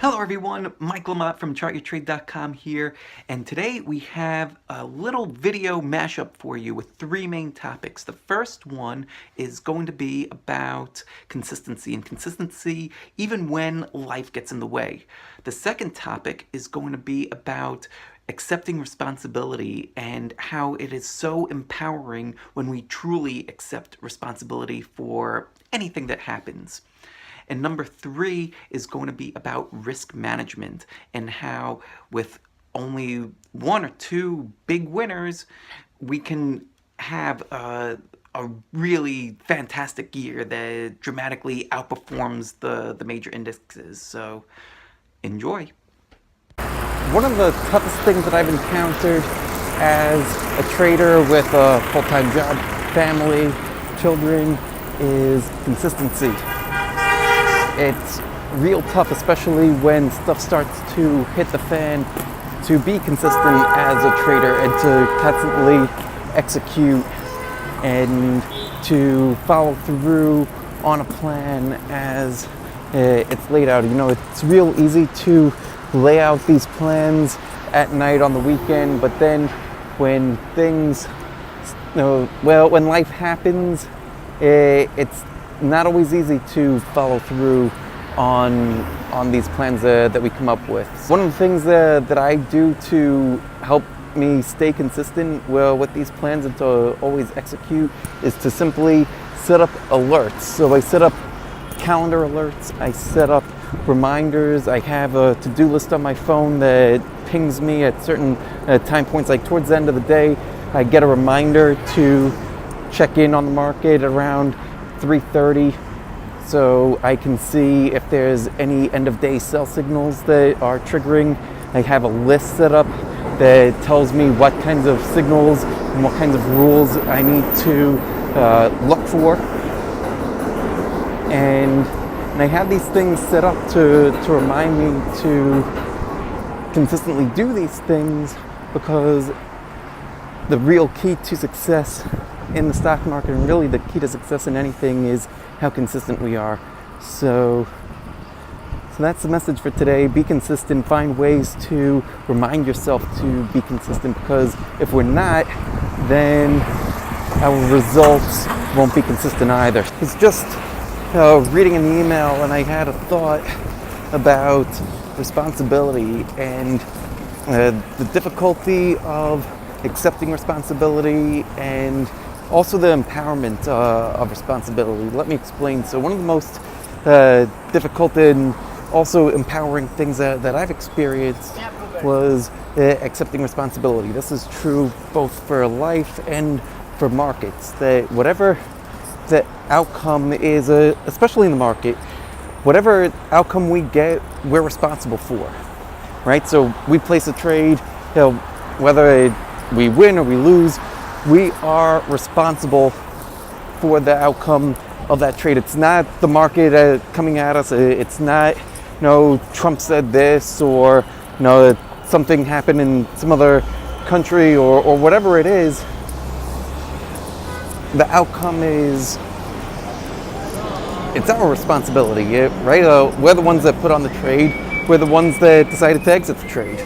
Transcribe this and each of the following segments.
Hello everyone, Mike Lamott from ChartYourTrade.com here, and today we have a little video mashup for you with three main topics. The first one is going to be about consistency, and consistency even when life gets in the way. The second topic is going to be about accepting responsibility and how it is so empowering when we truly accept responsibility for anything that happens. And number three is going to be about risk management and how with only one or two big winners, we can have a really fantastic year that dramatically outperforms the major indexes. So enjoy. One of the toughest things that I've encountered as a trader with a full-time job, family, children, is consistency. It's real tough, especially when stuff starts to hit the fan, to be consistent as a trader and to constantly execute and to follow through on a plan as it's laid out. You know, it's real easy to lay out these plans at night on the weekend, but then when things, when life happens, it's not always easy to follow through on these plans that we come up with. One of the things that I do to help me stay consistent with these plans and to always execute is to simply set up alerts. So I set up calendar alerts, I set up reminders, I have a to-do list on my phone that pings me at certain time points, like towards the end of the day. I get a reminder to check in on the market around 3:30 so I can see if there's any end of day sell signals that are triggering. I have a list set up that tells me what kinds of signals and what kinds of rules I need to look for. And I have these things set up to remind me to consistently do these things, because the real key to success in the stock market, and really the key to success in anything, is how consistent we are. So that's the message for today. Be consistent. Find ways to remind yourself to be consistent, because if we're not, then our results won't be consistent either. It's just reading an email, and I had a thought about responsibility and the difficulty of accepting responsibility, and also the empowerment of responsibility. Let me explain. So one of the most difficult and also empowering things that I've experienced was accepting responsibility. This is true both for life and for markets, that whatever the outcome is, especially in the market, whatever outcome we get, we're responsible for, right? So we place a trade, whether we win or we lose, we are responsible for the outcome of that trade. It's not the market coming at us. It's not, Trump said this, or something happened in some other country, or whatever it is. The outcome is, it's our responsibility, right? We're the ones that put on the trade. We're the ones that decided to exit the trade.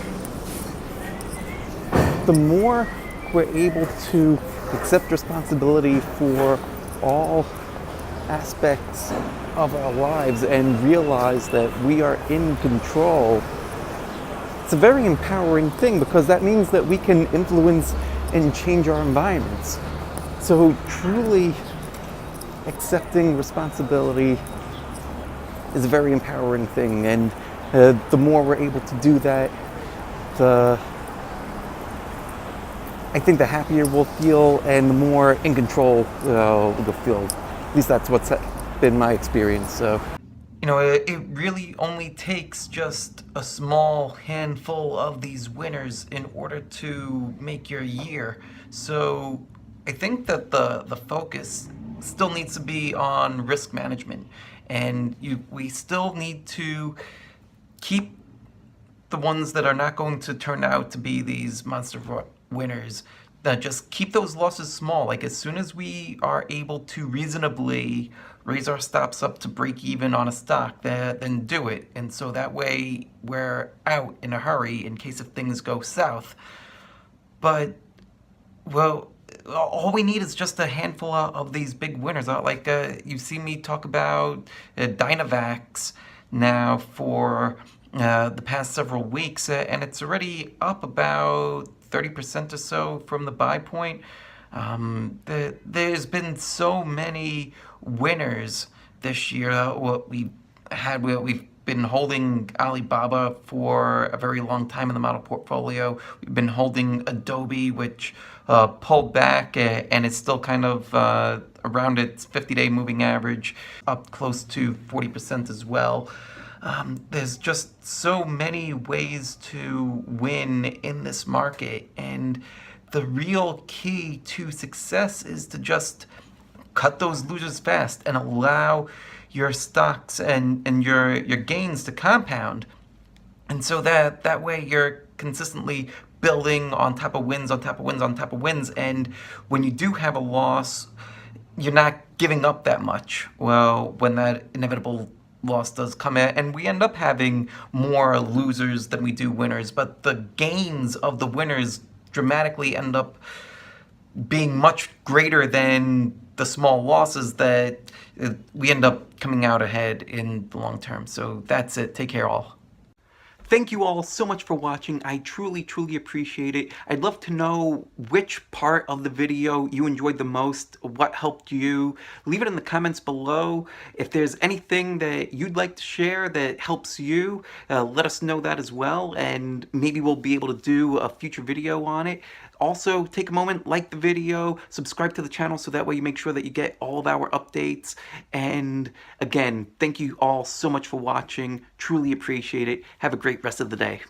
The more we're able to accept responsibility for all aspects of our lives and realize that we are in control, it's a very empowering thing, because that means that we can influence and change our environments. So truly accepting responsibility is a very empowering thing, and the more we're able to do that, I think the happier we'll feel, and the more in control we'll feel. At least that's what's been my experience. So, it really only takes just a small handful of these winners in order to make your year. So I think that the focus still needs to be on risk management, and we still need to keep the ones that are not going to turn out to be these monster winners. Just keep those losses small. Like, as soon as we are able to reasonably raise our stops up to break even on a stock, then do it. And so that way we're out in a hurry in case if things go south. But, well, all we need is just a handful of these big winners. Like you see me talk about Dynavax now for the past several weeks, and it's already up about 30% or so from the buy point. There's been so many winners this year. We've been holding Alibaba for a very long time in the model portfolio. We've been holding Adobe, which pulled back and is still kind of around its 50-day moving average, up close to 40% as well. There's just so many ways to win in this market, and the real key to success is to just cut those losers fast and allow your stocks and your gains to compound. And so that way you're consistently building on top of wins, on top of wins, on top of wins. And when you do have a loss, you're not giving up that much. Well, when that inevitable loss does come in, and we end up having more losers than we do winners, but the gains of the winners dramatically end up being much greater than the small losses that we end up coming out ahead in the long term. So that's it. Take care, all. Thank you all so much for watching. I truly appreciate it. I'd love to know which part of the video you enjoyed the most, what helped you. Leave it in the comments below. If there's anything that you'd like to share that helps you, let us know that as well, and maybe we'll be able to do a future video on it. Also, take a moment, like the video, subscribe to the channel so that way you make sure that you get all of our updates. And again, thank you all so much for watching. Truly appreciate it. Have a great rest of the day.